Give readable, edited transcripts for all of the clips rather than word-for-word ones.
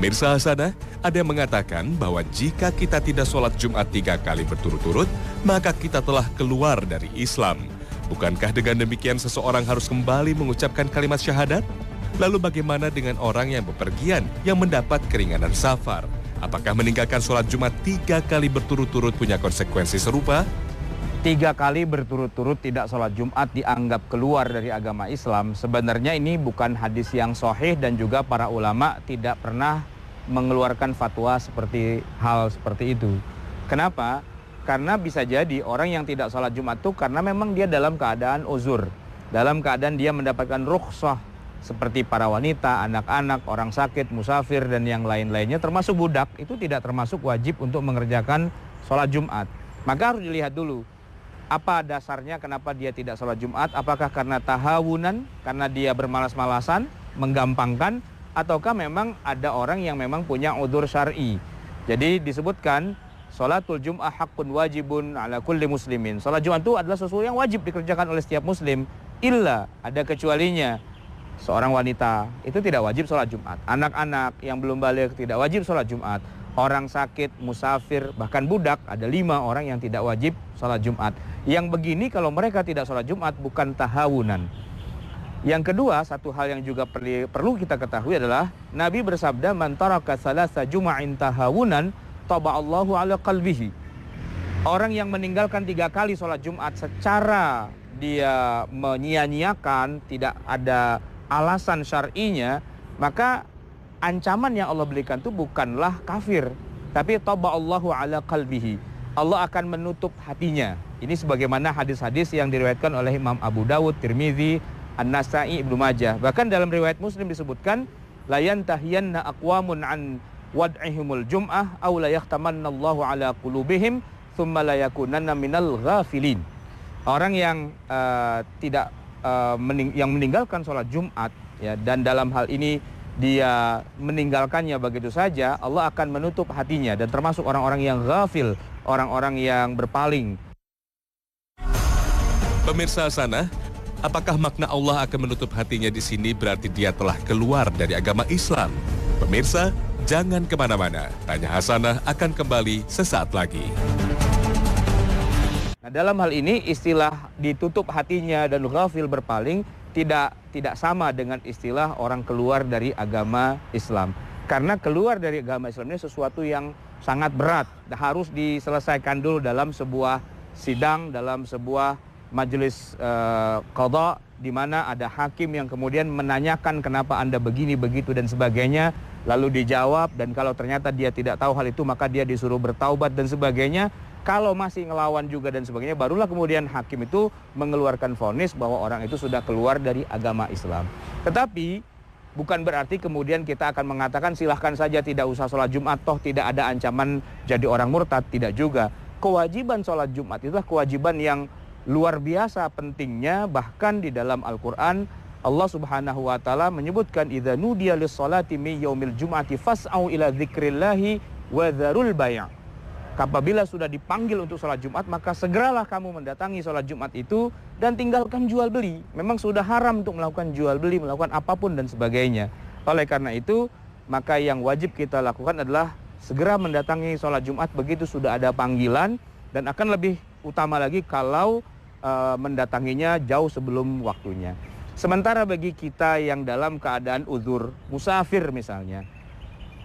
Pemirsa Hasanah, ada yang mengatakan bahwa jika kita tidak sholat Jumat 3 kali berturut-turut, maka kita telah keluar dari Islam. Bukankah dengan demikian seseorang harus kembali mengucapkan kalimat syahadat? Lalu bagaimana dengan orang yang bepergian yang mendapat keringanan safar? Apakah meninggalkan sholat Jumat 3 kali berturut-turut punya konsekuensi serupa? 3 kali berturut-turut tidak sholat Jumat dianggap keluar dari agama Islam. Sebenarnya ini bukan hadis yang sahih dan juga para ulama tidak pernah mengeluarkan fatwa hal seperti itu. Kenapa? Karena bisa jadi orang yang tidak sholat Jumat itu karena memang dia dalam keadaan uzur. Dalam keadaan dia mendapatkan rukhsah seperti para wanita, anak-anak, orang sakit, musafir dan yang lain-lainnya termasuk budak itu tidak termasuk wajib untuk mengerjakan sholat Jumat. Maka harus dilihat dulu. Apa dasarnya kenapa dia tidak sholat Jumat? Apakah karena tahawunan, karena dia bermalas-malasan, menggampangkan, ataukah memang ada orang yang memang punya udzur syar'i? Jadi disebutkan, sholatul Jum'ah haqqun wajibun ala kulli muslimin. Sholat Jumat itu adalah sesuatu yang wajib dikerjakan oleh setiap muslim. Illa, ada kecualinya. Seorang wanita itu tidak wajib sholat Jumat. Anak-anak yang belum balik tidak wajib sholat Jumat. Orang sakit, musafir, bahkan budak, ada 5 orang yang tidak wajib sholat Jumat. Yang begini kalau mereka tidak sholat Jumat bukan tahawunan. Yang kedua, satu hal yang juga perlu kita ketahui adalah Nabi bersabda, man taraka salasa juma'in tahawunan taba'allahu ala qalbihi. Orang yang meninggalkan 3 kali sholat Jumat secara dia menyia-nyiakan, tidak ada alasan syar'inya, maka ancaman yang Allah berikan itu bukanlah kafir, tapi taba'allahu ala qalbihi. Allah akan menutup hatinya. Ini sebagaimana hadis-hadis yang diriwayatkan oleh Imam Abu Dawud, Tirmizi, An-Nasa'i, Ibnu Majah. Bahkan dalam riwayat Muslim disebutkan, la yantahiyanna aqwamun an wad'ihimul jum'ah aw la yahtamannallahu ala qulubihim thumma la yakunanna minal ghafilin. Orang yang yang meninggalkan sholat Jumat ya, dan dalam hal ini dia meninggalkannya begitu saja, Allah akan menutup hatinya dan termasuk orang-orang yang ghafil, orang-orang yang berpaling. Pemirsa Hasanah, apakah makna Allah akan menutup hatinya di sini berarti dia telah keluar dari agama Islam? Pemirsa, jangan kemana-mana. Tanya Hasanah akan kembali sesaat lagi. Nah, dalam hal ini istilah ditutup hatinya dan ghafil berpaling tidak sama dengan istilah orang keluar dari agama Islam. Karena keluar dari agama Islam ini sesuatu yang sangat berat, harus diselesaikan dulu dalam sebuah sidang, dalam sebuah majelis qadha, di mana ada hakim yang kemudian menanyakan kenapa Anda begini, begitu dan sebagainya, lalu dijawab, dan kalau ternyata dia tidak tahu hal itu maka dia disuruh bertaubat dan sebagainya. Kalau masih ngelawan juga dan sebagainya, barulah kemudian hakim itu mengeluarkan vonis bahwa orang itu sudah keluar dari agama Islam. Tetapi bukan berarti kemudian kita akan mengatakan silahkan saja tidak usah sholat Jumat, toh tidak ada ancaman jadi orang murtad, tidak juga. Kewajiban sholat Jumat itulah kewajiban yang luar biasa pentingnya. Bahkan di dalam Al-Quran Allah subhanahu wa ta'ala menyebutkan, idza nudiya lis-sholati min yaumil jum'ati fas'au ila dzikrillahi wa dzarul bai'. Apabila sudah dipanggil untuk sholat Jumat, maka segeralah kamu mendatangi sholat Jumat itu dan tinggalkan jual beli. Memang sudah haram untuk melakukan jual beli, melakukan apapun dan sebagainya. Oleh karena itu, maka yang wajib kita lakukan adalah segera mendatangi sholat Jumat begitu sudah ada panggilan, dan akan lebih utama lagi kalau mendatanginya jauh sebelum waktunya. Sementara bagi kita yang dalam keadaan uzur, musafir misalnya,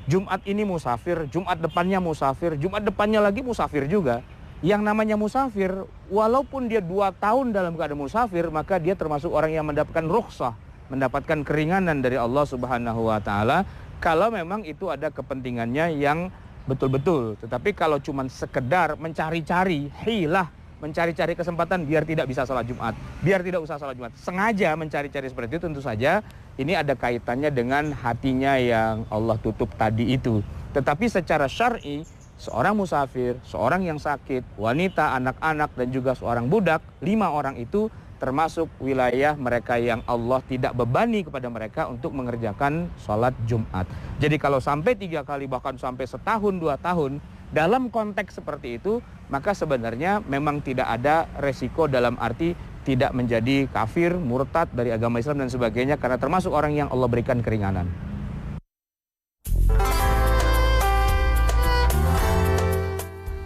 Jumat ini musafir, Jumat depannya musafir, Jumat depannya lagi musafir juga. Yang namanya musafir, walaupun dia 2 tahun dalam keadaan musafir, maka dia termasuk orang yang mendapatkan rukhsah, mendapatkan keringanan dari Allah subhanahu wa ta'ala, kalau memang itu ada kepentingannya yang betul-betul. Tetapi kalau cuma sekedar mencari-cari, hilah, mencari-cari kesempatan biar tidak bisa sholat Jumat, biar tidak usah sholat Jumat, sengaja mencari-cari seperti itu, tentu saja ini ada kaitannya dengan hatinya yang Allah tutup tadi itu. Tetapi secara syar'i, seorang musafir, seorang yang sakit, wanita, anak-anak, dan juga seorang budak, 5 orang itu termasuk wilayah mereka yang Allah tidak bebani kepada mereka untuk mengerjakan sholat Jumat. Jadi kalau sampai 3 kali, bahkan sampai setahun, 2 tahun, dalam konteks seperti itu, maka sebenarnya memang tidak ada resiko dalam arti tidak menjadi kafir, murtad dari agama Islam dan sebagainya, karena termasuk orang yang Allah berikan keringanan.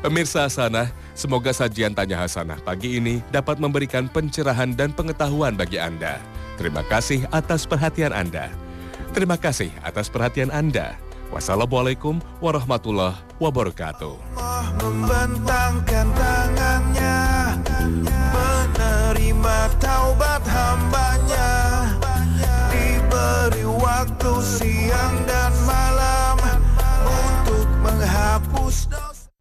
Pemirsa Hasanah, semoga sajian Tanya Hasanah pagi ini dapat memberikan pencerahan dan pengetahuan bagi Anda. Terima kasih atas perhatian Anda. Terima kasih atas perhatian Anda. Wassalamualaikum warahmatullahi wabarakatuh. Membentangkan tangannya, menerima